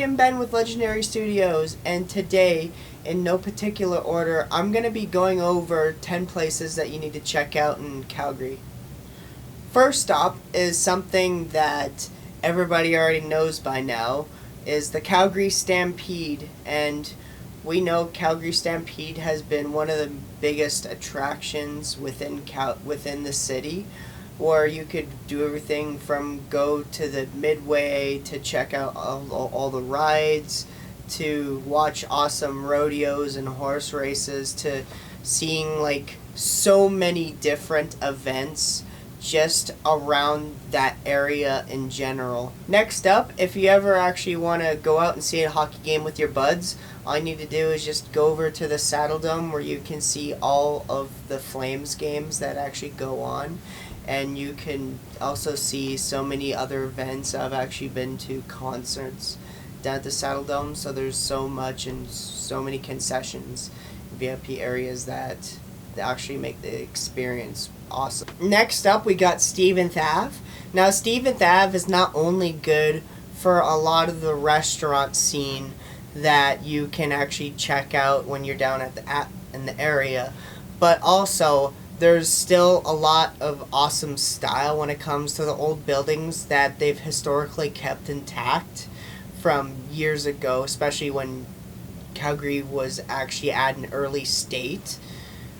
I'm Ben with Legendary Studios, and today, in no particular order, I'm going to be going over 10 places that you need to check out in Calgary. First up is something that everybody already knows by now, is the Calgary Stampede, and we know Calgary Stampede has been one of the biggest attractions within the city, where you could do everything from go to the midway to check out all the rides, to watch awesome rodeos and horse races, to seeing like so many different events just around that area in general. Next up, if you ever actually want to go out and see a hockey game with your buds, all you need to do is just go over to the Saddle Dome, where you can see all of the Flames games that actually go on. And you can also see so many other events. I've actually been to concerts down at the Saddle Dome, so there's so much and so many concessions, VIP areas that actually make the experience awesome. Next up, we got Steve & Tave. Now, Steve & Tave is not only good for a lot of the restaurant scene that you can actually check out when you're down in the area, but also there's still a lot of awesome style when it comes to the old buildings that they've historically kept intact from years ago, especially when Calgary was actually at an early state.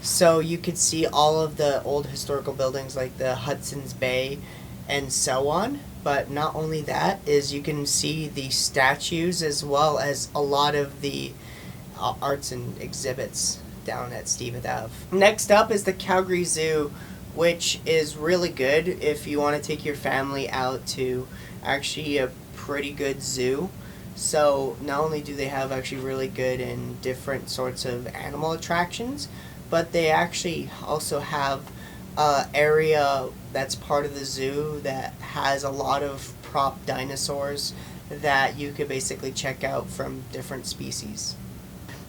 So you could see all of the old historical buildings like the Hudson's Bay and so on. But not only that, is you can see the statues as well as a lot of the arts and exhibits down at Steve & Tave. Next up is the Calgary Zoo, which is really good if you want to take your family out to actually a pretty good zoo. So not only do they have actually really good and different sorts of animal attractions, but they actually also have an area that's part of the zoo that has a lot of prop dinosaurs that you could basically check out from different species.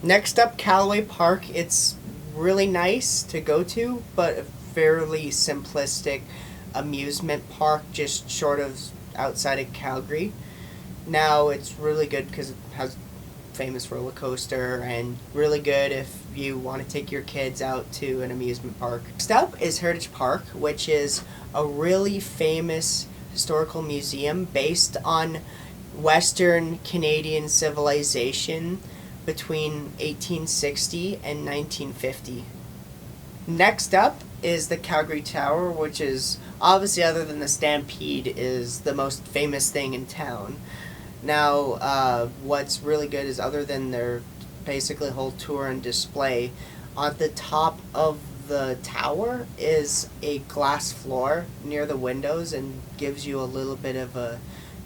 Next up, Callaway Park. It's really nice to go to, but a fairly simplistic amusement park just short of outside of Calgary. Now, it's really good because it has famous roller coaster, and really good if you want to take your kids out to an amusement park. Next up is Heritage Park, which is a really famous historical museum based on Western Canadian civilization between 1860 and 1950. Next up is the Calgary Tower, which is obviously, other than the Stampede, is the most famous thing in town. Now, what's really good is, other than their basically whole tour and display, on the top of the tower is a glass floor near the windows and gives you a little bit of a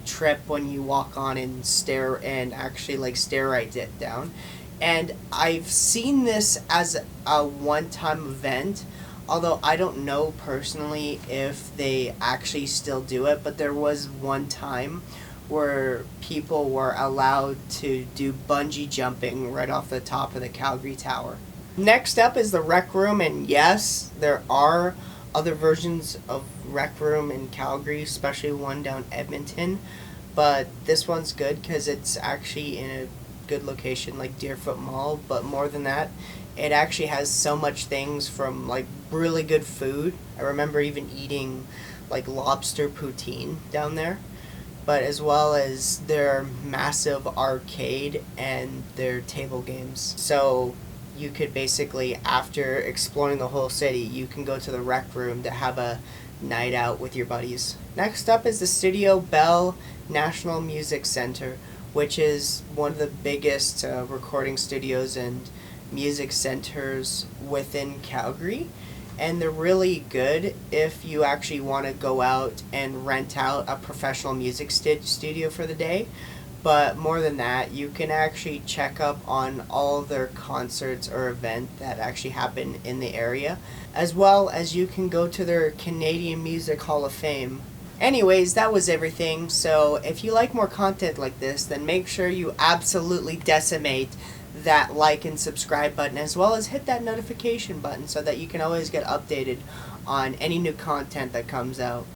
trip when you walk on and stare right it down. And I've seen this as a one-time event, although I don't know personally if they actually still do it, but there was one time where people were allowed to do bungee jumping right off the top of the Calgary Tower. Next up is the Rec Room, and yes, there are other versions of Rec Room in Calgary, especially one down Edmonton, but this one's good because it's actually in a good location like Deerfoot Mall. But more than that, it actually has so much things, from like really good food. I remember even eating like lobster poutine down there, but as well as their massive arcade and their table games. So you could basically, after exploring the whole city, you can go to the Rec Room to have a night out with your buddies. Next up is the Studio Bell National Music Center, which is one of the biggest recording studios and music centers within Calgary. And they're really good if you actually want to go out and rent out a professional music studio for the day. But more than that, you can actually check up on all of their concerts or events that actually happen in the area, as well as you can go to their Canadian Music Hall of Fame. Anyways, that was everything. So if you like more content like this, then make sure you absolutely decimate that like and subscribe button, as well as hit that notification button so that you can always get updated on any new content that comes out.